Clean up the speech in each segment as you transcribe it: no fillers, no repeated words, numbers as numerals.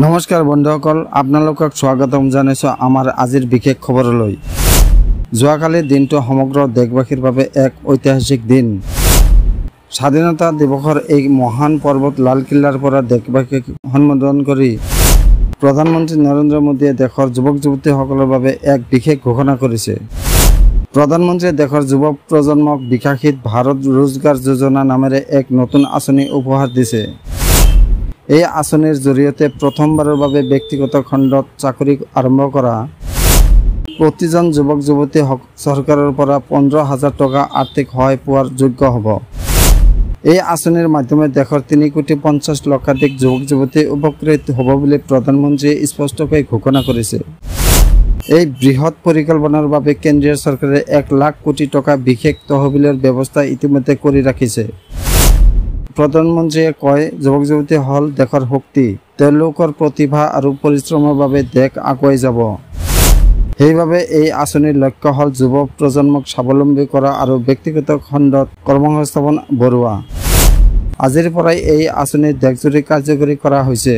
নমস্কাৰ বন্ধুসকল, আপোনালোকক স্বাগতম জনাইছো আমাৰ আজিৰ বিশেষ খবৰলৈ। যোৱাকালি দিনটো সমগ্ৰ দেশবাসীৰ বাবে এক ঐতিহাসিক দিন। স্বাধীনতা দিৱসৰ এই মহান পৰ্বত লালকিল্লাৰ পৰা দেশবাসীক সম্বোধন কৰি প্ৰধানমন্ত্ৰী নৰেন্দ্ৰ মোদীয়ে দেশৰ যুৱক যুৱতীসকলৰ বাবে এক বিশেষ ঘোষণা কৰিছে। প্ৰধানমন্ত্ৰীয়ে দেশৰ যুৱ প্ৰজন্মক বিকশিত ভাৰত ৰোজগাৰ যোজনা নামেৰে এক নতুন আঁচনি উপহাৰ দিছে। এই আঁচনিৰ জৰিয়তে প্ৰথমবাৰৰ বাবে ব্যক্তিগত খণ্ডত চাকৰি আৰম্ভ কৰা প্ৰতিজন যুৱক যুৱতী চৰকাৰৰ পৰা 15,000 টকা আৰ্থিক সহায় পোৱাৰ যোগ্য হ'ব। এই আঁচনিৰ মাধ্যমে দেশৰ 3,50,00,000 লক্ষাধিক যুৱক যুৱতী উপকৃত হ'ব বুলি প্ৰধানমন্ত্ৰীয়ে স্পষ্টকৈ ঘোষণা কৰিছে। এই বৃহৎ পৰিকল্পনাৰ বাবে কেন্দ্ৰীয় চৰকাৰে 1 লাখ কোটি টকা বিশেষ তহবিলৰ ব্যৱস্থা ইতিমধ্যে কৰি ৰাখিছে। প্ৰধানমন্ত্ৰীয়ে কয়, যুৱক যুৱতী হ'ল দেশৰ শক্তি। তেওঁলোকৰ প্ৰতিভা আৰু পৰিশ্ৰমৰ বাবে দেশ আগুৱাই যাব। সেইবাবে এই আঁচনিৰ লক্ষ্য হ'ল যুৱ প্ৰজন্মক স্বাৱলম্বী কৰা আৰু ব্যক্তিগত খণ্ডত কৰ্মসংস্থাপন বঢ়োৱা। আজিৰ পৰাই এই আঁচনি দেশজুৰি কাৰ্যকৰী কৰা হৈছে।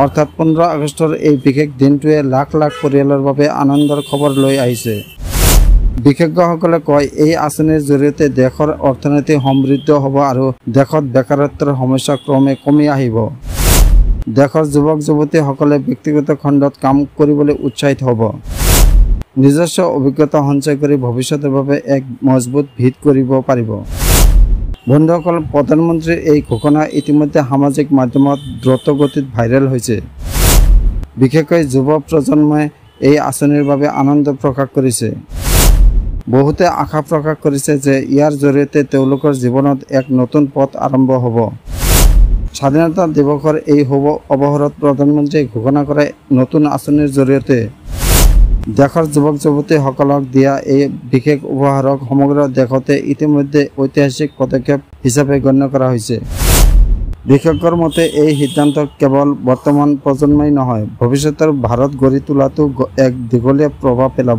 অৰ্থাৎ 15 আগষ্টৰ এই বিশেষ দিনটোৱে লাখ লাখ পৰিয়ালৰ বাবে আনন্দৰ খবৰ লৈ আহিছে। বিশেষজ্ঞসকলে কয়, এই আঁচনিৰ জৰিয়তে দেশৰ অৰ্থনীতি সমৃদ্ধ হ'ব আৰু দেশত বেকাৰত্বৰ সমস্যা ক্ৰমে কমি আহিব। দেশৰ যুৱক যুৱতীসকলে ব্যক্তিগত খণ্ডত কাম কৰিবলৈ উৎসাহিত হ'ব। নিজস্ব অভিজ্ঞতা সঞ্চয় কৰি ভৱিষ্যতৰ বাবে এক মজবুত ভিত কৰিব পাৰিব। বন্ধুসকল, প্ৰধানমন্ত্ৰীৰ এই ঘোষণা ইতিমধ্যে সামাজিক মাধ্যমত দ্ৰুতগতিত ভাইৰেল হৈছে। বিশেষকৈ যুৱ প্ৰজন্মই এই আঁচনিৰ বাবে আনন্দ প্ৰকাশ কৰিছে। বহুতে আশা প্ৰকাশ কৰিছে যে ইয়াৰ জৰিয়তে তেওঁলোকৰ জীৱনত এক নতুন পথ আৰম্ভ হ'ব। স্বাধীনতা দিৱসৰ এই শুভ অৱসৰত প্ৰধানমন্ত্ৰীয়ে ঘোষণা কৰা নতুন আঁচনিৰ জৰিয়তে দেশৰ যুৱক যুৱতীসকলক দিয়া এই বিশেষ উপহাৰক সমগ্ৰ দেশতে ইতিমধ্যে ঐতিহাসিক পদক্ষেপ হিচাপে গণ্য কৰা হৈছে। বিশেষজ্ঞৰ মতে এই সিদ্ধান্ত কেৱল বৰ্তমান প্ৰজন্মই নহয়, ভৱিষ্যতৰ ভাৰত গঢ়ি তোলাতো এক দীঘলীয়া প্ৰভাৱ পেলাব।